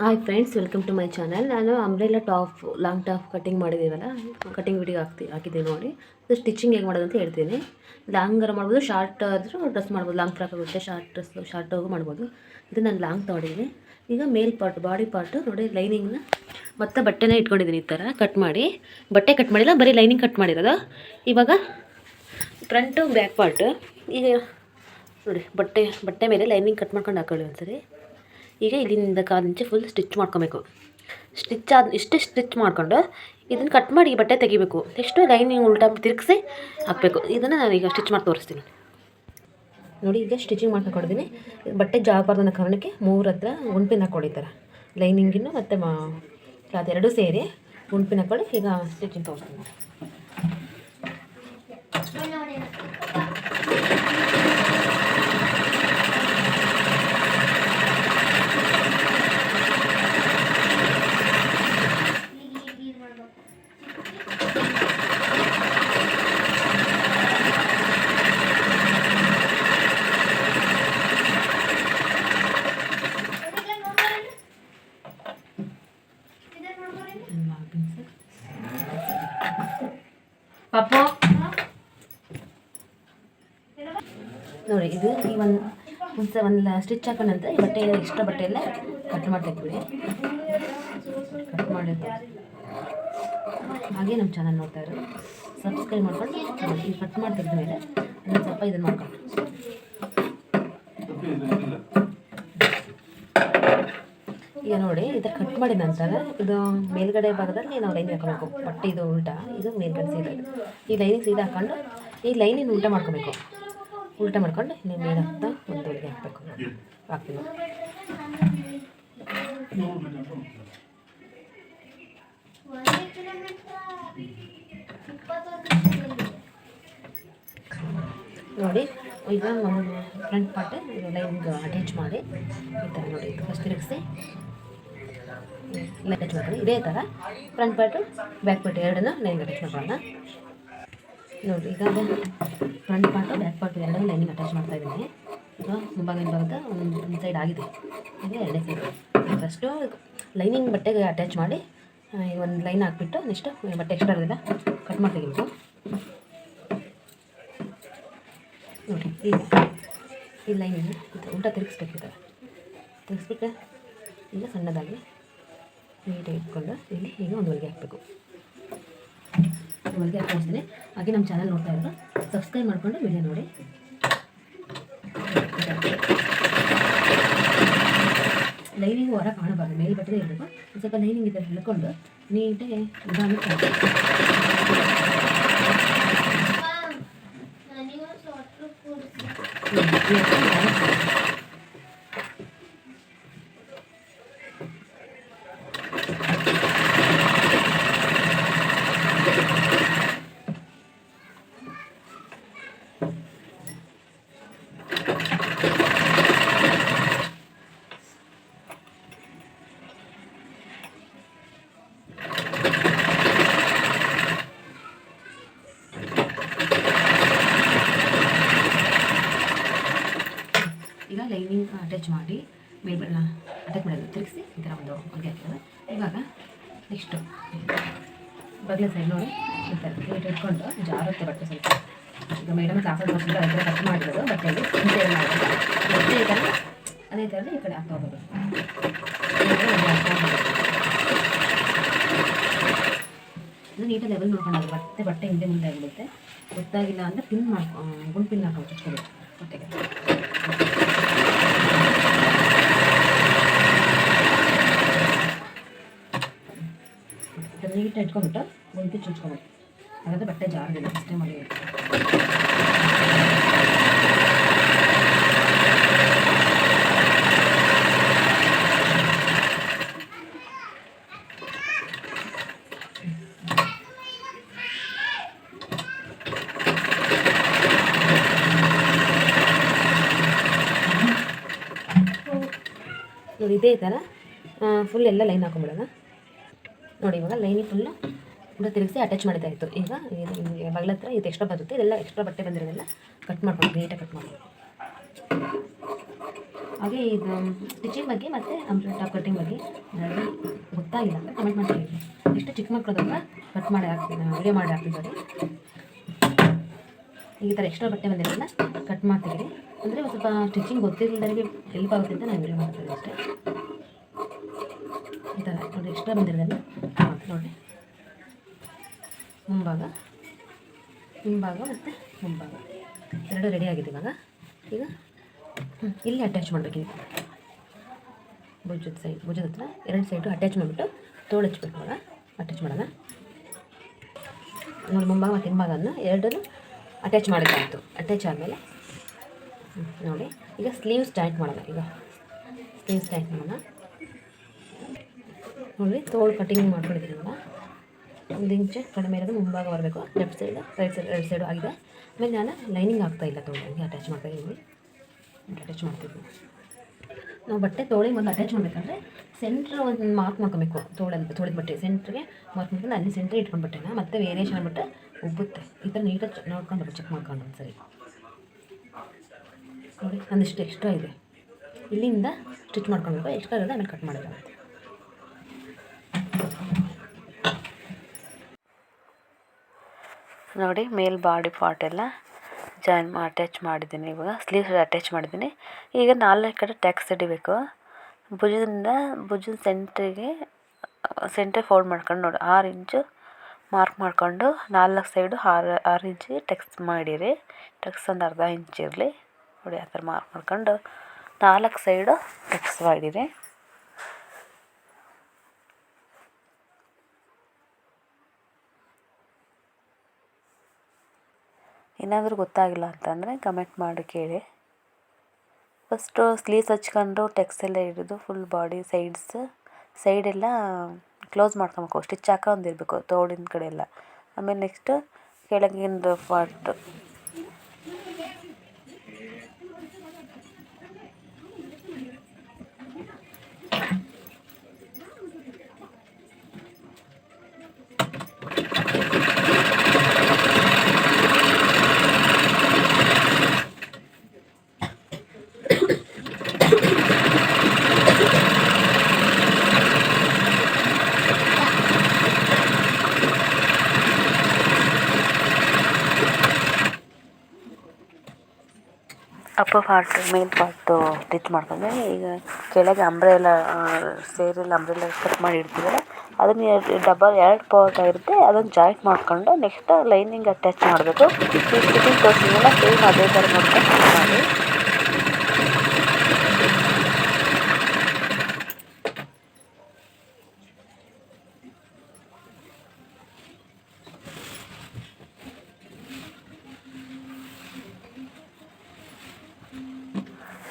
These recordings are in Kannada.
Hi friends, welcome to my channel. ನಾನು umbrella top, long top cutting ಮಾಡಿದ್ದೀವಲ್ಲ, ಕಟಿಂಗ್ ವಿಡಿಯೋ ಹಾಕಿದ್ದೀನಿ ನೋಡಿ. ಅದು ಸ್ಟಿಚಿಂಗ್ ಹೇಗೆ ಮಾಡೋದು ಅಂತ ಹೇಳ್ತೀನಿ. ಲಾಂಗರ ಮಾಡ್ಬೋದು, ಶಾರ್ಟ್ ಆದರೂ ಡ್ರೆಸ್ ಮಾಡ್ಬೋದು. ಲಾಂಗ್ ಫ್ರಾಕ್ ಆಗುತ್ತೆ, ಶಾರ್ಟಾಗೂ ಮಾಡ್ಬೋದು. ಇದು ನಾನು ಲಾಂಗ್ ತೊಗೊಂಡಿದ್ದೀನಿ. ಈಗ ಮೇಲ್ ಪಾರ್ಟ್, ಬಾಡಿ ಪಾರ್ಟು ನೋಡಿ, ಲೈನಿಂಗ್ನ ಮತ್ತು ಬಟ್ಟೆನ ಇಟ್ಕೊಂಡಿದ್ದೀನಿ. ಈ ಥರ ಕಟ್ ಮಾಡಿ, ಬಟ್ಟೆ ಕಟ್ ಮಾಡಿಲ್ಲ, ಬರೀ ಲೈನಿಂಗ್ ಕಟ್ ಮಾಡಿರೋದು. ಇವಾಗ ಫ್ರಂಟು ಬ್ಯಾಕ್ ಪಾರ್ಟು, ಈಗ ನೋಡಿ ಬಟ್ಟೆ ಮೇಲೆ ಲೈನಿಂಗ್ ಕಟ್ ಮಾಡ್ಕೊಂಡು ಹಾಕೊಳ್ಳಿ ಒಂದ್ಸರಿ. ಈಗ ಇಲ್ಲಿಂದ ಕಾಲಿಂಚೆ ಫುಲ್ ಸ್ಟಿಚ್ ಮಾಡ್ಕೊಬೇಕು. ಇಷ್ಟೇ ಸ್ಟಿಚ್ ಮಾಡ್ಕೊಂಡು ಇದನ್ನು ಕಟ್ ಮಾಡಿ ಬಟ್ಟೆ ತೆಗಿಬೇಕು. ನೆಕ್ಸ್ಟು ಲೈನಿಂಗ್ ಉಲ್ಟಾ ತಿರುಗಿಸಿ ಹಾಕಬೇಕು. ಇದನ್ನು ನಾನೀಗ ಸ್ಟಿಚ್ ಮಾಡಿ ತೋರಿಸ್ತೀನಿ ನೋಡಿ. ಈಗ ಸ್ಟಿಚಿಂಗ್ ಮಾಡ್ಕೊಂಡಿದ್ದೀನಿ. ಬಟ್ಟೆ ಜಾಗಬಾರ್ದು ಅನ್ನೋ ಕಾರಣಕ್ಕೆ 3 ಹತ್ರ ಗುಂಪಿನ ಹಾಕ್ಕೊಂಡಿದ್ದಾರೆ. ಲೈನಿಂಗಿನ್ನು ಮತ್ತು ಅದೆರಡೂ ಸೇರಿ ಗುಂಪಿನ ಹಾಕ್ಕೊಳ್ಳಿ. ಈಗ ಸ್ಟಿಚಿಂಗ್ ತೋರಿಸ್ತೀನಿ. ಪಾಪು ನೋಡಿ, ಇದು ಈ ಒಂದು ಸ್ಟಿಚ್ ಹಾಕೋ ನಂತರ ಈ ಬಟ್ಟೆ ಎಕ್ಸ್ಟ್ರಾ ಬಟ್ಟೆ ಎಲ್ಲ ಕಟ್ ಮಾಡಿ ತೆಗ್ಬಿಡಿ. ಕಟ್ ಮಾಡಿ ಹಾಗೆ ನಮ್ಮ ಚಾನಲ್ ನೋಡ್ತಾ ಇರೋ ಸಬ್ಸ್ಕ್ರೈಬ್ ಮಾಡ್ಕೊಂಡು ಈ ಕಟ್ ಮಾಡಿ ತೆಗೆದ ಮೇಲೆ ಅದನ್ನು ಸ್ವಲ್ಪ ಇದನ್ನು ಮಾಡ್ಕೊಂಡು ಈಗ ನೋಡಿ, ಇದು ಕಟ್ ಮಾಡಿದ ನಂತರ ಇದು ಮೇಲ್ಗಡೆ ಭಾಗದಲ್ಲಿ ನಾವು ಲೈನಿಂಗ್ ಹಾಕೋಬೇಕು. ಬಟ್ಟೆ ಇದು ಉಲ್ಟಾ, ಇದು ಮೇಲ್ಗಡೆ ಸೀದಾ. ಈ ಲೈನಿಂಗ್ ಸೀದಾ ಹಾಕೊಂಡು ಈ ಲೈನಿಂಗ್ ಉಲ್ಟಾ ಮಾಡ್ಕೋಬೇಕು. ಉಲ್ಟಾ ಮಾಡ್ಕೊಂಡು ಇನ್ನು ಮೇಲೆ ಹಾಕ್ತಾ ಒಂದು ಹೊಲಿಗೆ ಹಾಕಬೇಕು. ಹಾಕ್ತೀನಿ ನೋಡಿ. ಈಗ ಒಂದು ಫ್ರಂಟ್ ಪಾರ್ಟ್ ಲೈನಿಂಗ್ ಅಟ್ಯಾಚ್ ಮಾಡಿ ಈ ಥರ ನೋಡಿ, ಫಸ್ಟ್ ತಿರುಗಿಸಿ ಅಟ್ಯಾಚ್ ಮಾಡ್ಕೊಳ್ಳಿ. ಇದೇ ಥರ ಫ್ರಂಟ್ ಪಾರ್ಟು ಬ್ಯಾಕ್ ಪಾರ್ಟ್ ಎರಡನ್ನ ಲೈನಿಂಗ್ ಅಟ್ಯಾಚ್ ಮಾಡೋಣ ನೋಡಿ. ಈಗ ಫ್ರಂಟ್ ಪಾರ್ಟು ಬ್ಯಾಕ್ ಪಾರ್ಟು ಎರಡನ್ನೂ ಲೈನಿಂಗ್ ಅಟ್ಯಾಚ್ ಮಾಡ್ತಾ ಇದ್ದೀನಿ. ಈಗ ಮುಂಭಾಗಿನ ಭಾಗದ ಒಂದು ಸೈಡ್ ಆಗಿದೆ. ಈಗ ಎರಡನೇ ಸೈಡ್ ಫಸ್ಟು ಲೈನಿಂಗ್ ಬಟ್ಟೆಗೆ ಅಟ್ಯಾಚ್ ಮಾಡಿ ಒಂದು ಲೈನ್ ಹಾಕ್ಬಿಟ್ಟು ನೆಕ್ಸ್ಟು ಬಟ್ಟೆ ಎಕ್ಸ್ಟ್ರಾ ಇರೋದಿಲ್ಲ ಕಟ್ ಮಾಡಿ ತೆಗಿಬೇಕು ನೋಡಿ. ಈಗ ಈ ಲೈನಿಂಗ್ ಉಲ್ಟಾ ತಿರುಗಿಸ್ಬೇಕಿದ್ದಾರೆ. ತಿರುಗಿಸ್ಬಿಟ್ಟು ಈಗ ಸಣ್ಣದಾಗಿ ನೀಟಾಗಿ ಇಟ್ಕೊಂಡು ಇಲ್ಲಿ ಈಗ ಒಂದು ಹೊಲಿಗೆ ಹಾಕಬೇಕು. ಹೊಲಿಗೆ ಹಾಕ್ಕೊಳ್ತೀನಿ. ಹಾಗೆ ನಮ್ಮ ಚಾನಲ್ ನೋಡ್ತಾ ಇದ್ರು ಸಬ್ಸ್ಕ್ರೈಬ್ ಮಾಡಿಕೊಂಡು ವಿಡಿಯೋ ನೋಡಿ. ಲೈನಿಂಗ್ ಹೊರ ಕಾಣಬಾರ್ದು, ಮೇಲೆ ಬಟ್ಟೆ ಇರಬೇಕು. ಸ್ವಲ್ಪ ಲೈನಿಂಗ್ ಇದ್ದರೆ ಹಿಡ್ಕೊಂಡು ನೀಟಾಗಿ ನಿಧಾನಕ್ಕೆ ಈಗ ಲೈನಿಂಗ್ ಅಟ್ಯಾಚ್ ಮಾಡಿ ಮೇಲ್ಬಣ್ಣ ಅಟ್ಯಾಚ್ ಮಾಡೋದು ತಿರುಗಿಸಿ ಈ ಥರ ಒಂದು ಹೊಲಿಗೆ ಹಾಕ್ತದೆ. ಇವಾಗ ನೆಕ್ಸ್ಟು ಬಗಲ ಸೈಡ್ ನೋಡಿ ಈ ಥರ ನೀಟ್ ಇಟ್ಕೊಂಡು ಜಾರುತ್ತೆ ಬಟ್ಟೆ ಸ್ವಲ್ಪ. ಈಗ ಮೇಡಮ್ ಕ್ಲಾಸಲ್ಲಿ ಬರ್ತಿಲ್ಲ, ಅದರ ಕಟ್ ಮಾಡಿರೋದು ಬಟ್ಟೆಯಲ್ಲಿ ಇಂಟೇರ್ ಮಾಡೋದು ಬಟ್ಟೆ ಈ ಥರ ಅದೇ ಥರ ಈ ಕಡೆ ಹಾಕ್ತಾ ಹೋಗೋದು. ಇದು ನೀಟಾಗಿ ಲೆವೆಲ್ ನೋಡ್ಕೊಂಡು ಬಟ್ಟೆ ಹಿಂದೆ ಮುಂದೆ ಆಗಿಬಿಡುತ್ತೆ. ಗೊತ್ತಾಗಿಲ್ಲ ಅಂದರೆ ಪಿನ್ ಗುಂಪಿನ ಹಾಕೊಂಡು ಚುಚ್ಕೋಬೇಕು ಬಟ್ಟೆಗೆ. ನೀಟಾಗಿ ಇಟ್ಕೊಂಡ್ಬಿಟ್ಟು ಗುಂಪಿ ಚುಚ್ಕೊಬೇಕು. ಹಾಗಾದರೆ ಬಟ್ಟೆ ಜಾರದಿಲ್ಲ. ಅಷ್ಟೇ ಮಾಡಿ ನೋಡಿ. ಇದೇ ಥರ ಫುಲ್ ಎಲ್ಲ ಲೈನ್ ಹಾಕೊಂಡ್ಬಿಡೋಣ ನೋಡಿ. ಇವಾಗ ಲೈನಿಂಗ್ ಫುಲ್ಲು ಕೂಡ ತಿರುಗಿಸಿ ಅಟ್ಯಾಚ್ ಮಾಡ್ತಾ ಇತ್ತು. ಈಗ ಬಗಲ ಹತ್ರ ಇದು ಎಕ್ಸ್ಟ್ರಾ ಬರುತ್ತೆ. ಇದೆಲ್ಲ ಎಕ್ಸ್ಟ್ರಾ ಬಟ್ಟೆ ಬಂದಿರೋದೆಲ್ಲ ಕಟ್ ಮಾಡ್ಕೊಂಡು ನೀಟಾಗಿ ಕಟ್ ಮಾಡ್ಕೊಂಡು ಹಾಗೆ ಇದು ಸ್ಟಿಚಿಂಗ್ ಬಗ್ಗೆ ಮತ್ತು ಅಂಬ್ರೆಲಾ ಟಾಪ್ ಕಟ್ಟಿಂಗ್ ಬಗ್ಗೆ ನನಗೆ ಗೊತ್ತಾಗಿಲ್ಲ ಅಂದರೆ ಕಮೆಂಟ್ ಮಾಡಿ ಹೇಳಿ. ಎಷ್ಟು ಚಿಕ್ಕ ಮಕ್ಕಳದನ್ನ ಕಟ್ ಮಾಡಿ ಹಾಕ್ತೀನಿ, ವಿಡಿಯೋ ಮಾಡಿ ಹಾಕ್ತೀನಿ ಸಾರಿ. ಈ ಥರ ಎಕ್ಸ್ಟ್ರಾ ಬಟ್ಟೆ ಬಂದಿರೋದನ್ನ ಕಟ್ ಮಾಡ್ತಿದ್ದೀನಿ. ಅಂದರೆ ಒಂದು ಸ್ವಲ್ಪ ಸ್ಟಿಚಿಂಗ್ ಗೊತ್ತಿಲ್ಲದವರಿಗೆ ಹೆಲ್ಪ್ ಆಗುತ್ತೆ ಅಂತ ನಾನು ವಿಡಿಯೋ ಮಾಡ್ತೀನಿ ಅಷ್ಟೇ. ಈ ಥರ ನೋಡಿ ಎಕ್ಸ್ಟ್ರಾ ಬಂದಿರೋದನ್ನು ನೋಡಿ, ಮುಂಭಾಗ ಮತ್ತು ಮುಂಭಾಗ ಎರಡು ರೆಡಿ ಆಗಿದೆ. ಈಗ ಇಲ್ಲಿ ಅಟ್ಯಾಚ್ ಮಾಡಬೇಕಿದೆ, ಭುಜದ ಹತ್ರ ಎರಡು ಸೈಡು ಅಟ್ಯಾಚ್ ಮಾಡಿಬಿಟ್ಟು ತೋಳು ಹಚ್ಬೇಕು. ಅಟ್ಯಾಚ್ ಮಾಡೋಣ ನೋಡಿ, ಮುಂಭಾಗ ಮತ್ತು ಹಿಂಭಾಗನ ಎರಡೂ ಅಟ್ಯಾಚ್ ಮಾಡೋಕ್ಕಾಯಿತು. ಅಟ್ಯಾಚ್ ಆದಮೇಲೆ ನೋಡಿ ಈಗ ಸ್ಲೀವ್ಸ್ ಜಾಯಿಂಟ್ ಮಾಡೋಣ. ನೋಡಿ ತೋಳು ಕಟಿಂಗ್ ಮಾಡ್ಕೊಂಡಿದ್ದೀನಿ. ಒಂದು ಇಂಚು ಕಡಿಮೆ ಇರೋದು ಮುಂಭಾಗ ಬರಬೇಕು, ಲೆಫ್ಟ್ ಸೈಡ್ ರೈಟ್ ಸೈಡ್ ಎರಡು ಸೈಡು ಆಗಿದೆ. ಆಮೇಲೆ ನಾನು ಲೈನಿಂಗ್ ಆಗ್ತಾಯಿಲ್ಲ, ತೋಳಿಗೆ ಅಟ್ಯಾಚ್ ಮಾಡ್ತಾಯಿದ್ದೀನಿ. ನಾವು ಬಟ್ಟೆ ತೋಳಿಗೆ ಒಂದು ಅಟ್ಯಾಚ್ ಮಾಡಬೇಕಂದ್ರೆ ಸೆಂಟ್ರ್ ಒಂದು ಮಾರ್ಕ್ ಮಾಡ್ಕೊಬೇಕು. ತೋಳಿದ ಬಟ್ಟೆ ಸೆಂಟ್ರಿಗೆ ಮಾರ್ಕ್ ಮಾಡ್ಕೊಂಡು ಅಲ್ಲಿ ಸೆಂಟ್ರ್ ಇಟ್ಕೊಂಡು ಬಟ್ಟೆನ ಮತ್ತೆ ವೇರಿಯೇಷನ್ ಬಿಟ್ಟು ಉಬ್ಬುತ್ತೆ. ಈ ಥರ ನೀಟಾಗಿ ನೋಡ್ಕೊಂಡು ಚೆಕ್ ಮಾಡ್ಕೊಂಡು ಒಂದು ಸರಿ ನೋಡಿ. ಒಂದಿಷ್ಟು ಎಕ್ಸ್ಟ್ರಾ ಇದೆ, ಇಲ್ಲಿಂದ ಸ್ಟಿಚ್ ಮಾಡ್ಕೊಳ್ಬೇಕು. ಎಕ್ಸ್ಟ್ರಾ ಇರೋದು ಆಮೇಲೆ ಕಟ್ ಮಾಡಬೇಕಾಗುತ್ತೆ. ನೋಡಿ ಮೇಲ್ ಬಾಡಿ ಪಾರ್ಟ್ ಎಲ್ಲ ಅಟ್ಯಾಚ್ ಮಾಡಿದ್ದೀನಿ. ಇವಾಗ ಸ್ಲೀವ್ಸ್ ಅಟ್ಯಾಚ್ ಮಾಡಿದ್ದೀನಿ. ಈಗ 4 ಕಡೆ ಟ್ಯಾಕ್ಸ್ ಹಿಡಿಬೇಕು. ಭುಜದ ಸೆಂಟ್ರಿಗೆ ಫೋಲ್ಡ್ ಮಾಡ್ಕೊಂಡು ನೋಡಿ 6 ಇಂಚು ಮಾರ್ಕ್ ಮಾಡಿಕೊಂಡು 4 ಸೈಡು 6 ಇಂಚಿಗೆ ಟಕ್ಸ್ ಮಾಡಿರಿ. ಟಕ್ಸ್ ಒಂದು ಅರ್ಧ ಇಂಚ್ ಇರಲಿ ನೋಡಿ. ಆ ಥರ ಮಾರ್ಕ್ ಮಾಡ್ಕೊಂಡು 4 ಸೈಡು ಟಕ್ಸ್ ಮಾಡಿರಿ. ಏನಾದರೂ ಗೊತ್ತಾಗಿಲ್ಲ ಅಂತಂದರೆ ಕಮೆಂಟ್ ಮಾಡಿ ಕೇಳಿ. ಫಸ್ಟು ಸ್ಲೀವ್ಸ್ ಹಚ್ಕೊಂಡು ಟೆಕ್ಸ್ ಎಲ್ಲ ಹಿಡಿದು ಫುಲ್ ಬಾಡಿ ಸೈಡೆಲ್ಲ ಕ್ಲೋಸ್ ಮಾಡ್ಕೊಬೇಕು. ಸ್ಟಿಚ್ ಹಾಕೊಂಡಿರ್ಬೇಕು ತೋಳಿನ ಕಡೆ ಎಲ್ಲ. ಆಮೇಲೆ ನೆಕ್ಸ್ಟು ಕೆಳಗಿಂದು ಪಾರ್ಟ್ ಅಪ್ಪರ್ ಪಾರ್ಟು ಮೇಲ್ ಪಾರ್ಟು ಸ್ಟಿಚ್ ಮಾಡ್ಕೊಂಡ್ರೆ ಈಗ ಕೆಳಗೆ ಅಂಬ್ರೆಲ್ಲ ಅಂಬ್ರೆಲ್ಲ ಕಟ್ ಮಾಡಿ ಇಡ್ತೀವಲ್ಲ ಅದನ್ನು ಡಬಲ್ 2 ಪಾರ್ಟ್ ಇರುತ್ತೆ. ಅದನ್ನು ಜಾಯಿಂಟ್ ಮಾಡ್ಕೊಂಡು ನೆಕ್ಸ್ಟ್ ಲೈನಿಂಗ್ ಅಟ್ಯಾಚ್ ಮಾಡಬೇಕು. ಈ ಸ್ಟಿಚಿಂಗ್ ತೋರಿಸಿದ್ಮೇಲೆ ಸೇಮ್ ಅದೇ ಥರ ಮಾಡ್ಕೊಂಡು ಮಾಡಿ.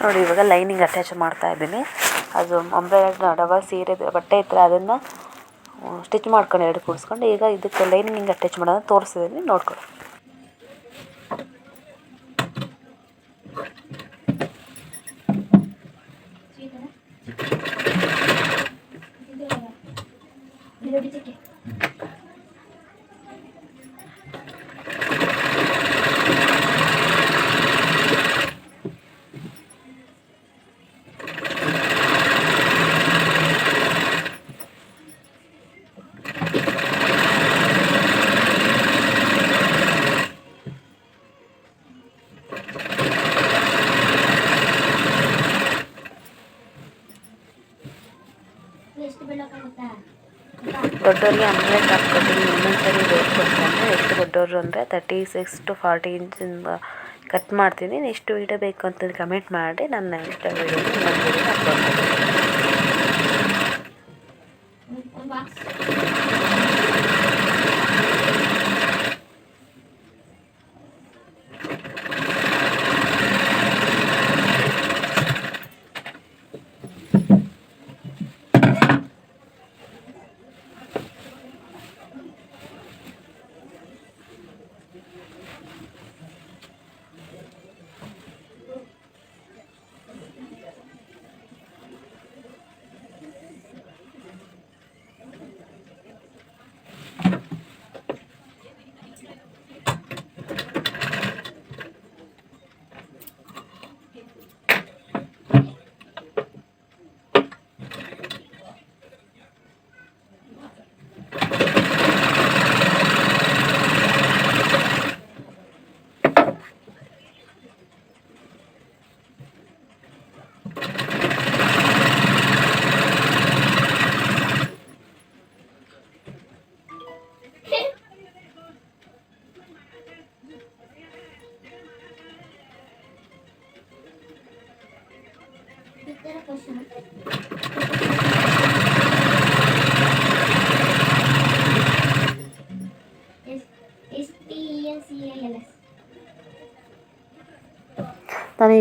ನೋಡಿ ಇವಾಗ ಲೈನಿಂಗ್ ಅಟ್ಯಾಚ್ ಮಾಡ್ತಾ ಇದ್ದೀನಿ. ಅದು ಅಂಬ್ರೆಲಾ ಡಬಲ್ ಸೀರೆ ಬಟ್ಟೆ ಇತ್ತು ಅದನ್ನು ಸ್ಟಿಚ್ ಮಾಡ್ಕೊಂಡು 2 ಕೂಡಿಸ್ಕೊಂಡು ಈಗ ಇದಕ್ಕೆ ಲೈನಿಂಗ್ ಅಟ್ಯಾಚ್ ಮಾಡೋದನ್ನು ತೋರಿಸಿದ್ದೀನಿ, ನೋಡ್ಕೊಳ್ಳಿ. ದೊಡ್ಡವ್ರಿಗೆ ಅಂಬ್ರೆಲಾ ಟಾಪ್ ಕಟ್ಟಿಂಗ್ ಇನ್ನೊಂದ್ಸರಿ ರೇಟ್ ಕೊಡ್ತಾರೆ. ಎಷ್ಟು ದೊಡ್ಡವರು ಅಂದರೆ 36 to 40 ಇಂಚಿಂದ ಕಟ್ ಮಾಡ್ತೀನಿ. ಎಷ್ಟು ವೀಡಿಯೋ ಬೇಕು ಅಂತಂದು ಕಮೆಂಟ್ ಮಾಡಿ. ನನ್ನ ನೆಕ್ಸ್ಟ್ ವೀಡಿಯೋ ಅಪ್ಲೋಡ್ ಮಾಡ್ತೀನಿ.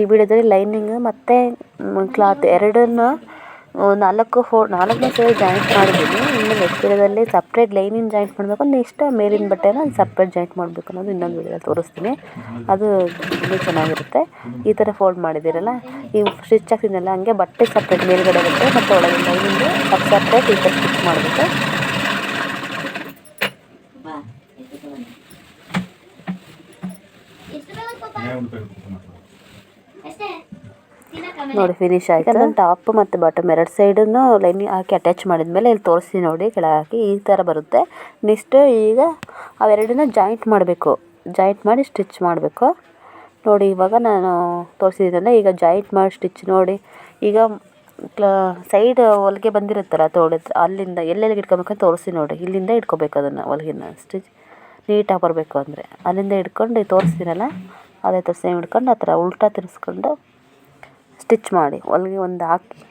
ಈ ವಿಡಿಯೋದಲ್ಲಿ ಲೈನಿಂಗ್ ಮತ್ತು ಕ್ಲಾತ್ ಎರಡನ್ನೂ 4 ಸೇರಿ ಜಾಯಿಂಟ್ ಮಾಡಿದ್ದೀನಿ. ಇನ್ನು ನೆಕ್ಸ್ಟ್ ವಿಡಿಯೋದಲ್ಲಿ ಸಪ್ರೇಟ್ ಲೈನಿಂಗ್ ಜಾಯಿಂಟ್ ಮಾಡಬೇಕು, ನೆಕ್ಸ್ಟ್ ಮೇಲಿನ ಬಟ್ಟೆನ ಸಪ್ರೇಟ್ ಜಾಯಿಂಟ್ ಮಾಡಬೇಕು ಅನ್ನೋದು ಇನ್ನೊಂದು ವಿಡಿಯೋದಲ್ಲಿ ತೋರಿಸ್ತೀನಿ. ಅದು ಇನ್ನೂ ಚೆನ್ನಾಗಿರುತ್ತೆ. ಈ ಥರ ಫೋಲ್ಡ್ ಮಾಡಿದ್ದೀರಲ್ಲ, ಈ ಸ್ಟಿಚ್ ಹಾಕ್ತಿದ್ನಲ್ಲ ಹಂಗೆ ಬಟ್ಟೆ ಸಪ್ರೇಟ್ ಮೇಲ್ಗಡೆ ಬಟ್ಟೆ ಮತ್ತು ಒಳಗೆ ಲೈನಿಂಗು ಸಪ್ರೇಟ್ ಈ ಥರ ಸ್ಟಿಚ್ ಮಾಡಬೇಕು. ನೋಡಿ ಫಿನಿಶ್ ಆಯಿತು. ನಾನು ಟಾಪ್ ಮತ್ತು ಬಾಟಮ್ ಎರಡು ಸೈಡನ್ನು ಲೈನಿಂಗ್ ಹಾಕಿ ಅಟ್ಯಾಚ್ ಮಾಡಿದ್ಮೇಲೆ ಇಲ್ಲಿ ತೋರಿಸ್ತೀನಿ ನೋಡಿ, ಕೆಳಗೆ ಹಾಕಿ ಈ ಥರ ಬರುತ್ತೆ. ನೆಕ್ಸ್ಟ್ ಈಗ ಅವೆರಡನ್ನ ಜಾಯಿಂಟ್ ಮಾಡಬೇಕು, ಜಾಯಿಂಟ್ ಮಾಡಿ ಸ್ಟಿಚ್ ಮಾಡಬೇಕು. ನೋಡಿ ಇವಾಗ ನಾನು ತೋರಿಸಿದ್ದೀನಲ್ಲ, ಈಗ ಜಾಯಿಂಟ್ ಮಾಡಿ ಸ್ಟಿಚ್ ನೋಡಿ. ಈಗ ಸೈಡ್ ಹೊಲಿಗೆ ಬಂದಿರುತ್ತಲ್ಲ ತೋಳಿದ್ರೆ ಅಲ್ಲಿಂದ ಎಲ್ಲೆಲ್ಲಿಗೆ ಇಟ್ಕೊಬೇಕಂತ ತೋರಿಸ್ತೀನಿ ನೋಡಿ. ಇಲ್ಲಿಂದ ಇಟ್ಕೋಬೇಕು ಅದನ್ನು, ಹೊಲಿಗೆನ ಸ್ಟಿಚ್ ನೀಟಾಗಿ ಬರಬೇಕು ಅಂದರೆ ಅಲ್ಲಿಂದ ಇಟ್ಕೊಂಡು ತೋರಿಸ್ತೀನಲ್ಲ ಅದೇ ಥರ ಸೇಮ್ ಹಿಡ್ಕೊಂಡು ಆ ಥರ ಉಲ್ಟಾ ತಿರ್ಸ್ಕೊಂಡು ಸ್ಟಿಚ್ ಮಾಡಿ ಹೊಲಿಗೆ ಒಂದು ಹಾಕಿ.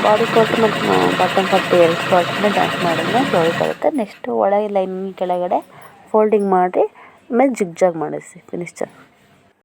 ಬಾಡಿ ಪಾರ್ಟ್ ಮತ್ತು ಬಾಟಮ್ ಪಾರ್ಟ್ ಎರಡು ಪಾರ್ಟ್ನ ಜಾಯಿಂಟ್ ಮಾಡಿದ್ರೆ ಬ್ಲೌಸ್ ಆಗುತ್ತೆ. ನೆಕ್ಸ್ಟು ಒಳಗೆ ಲೈನಿಂಗ್ ಕೆಳಗಡೆ ಫೋಲ್ಡಿಂಗ್ ಮಾಡಿ ಆಮೇಲೆ ಜಿಗ್ಜಾಗ್ ಮಾಡಿಸಿ ಫಿನಿಶ್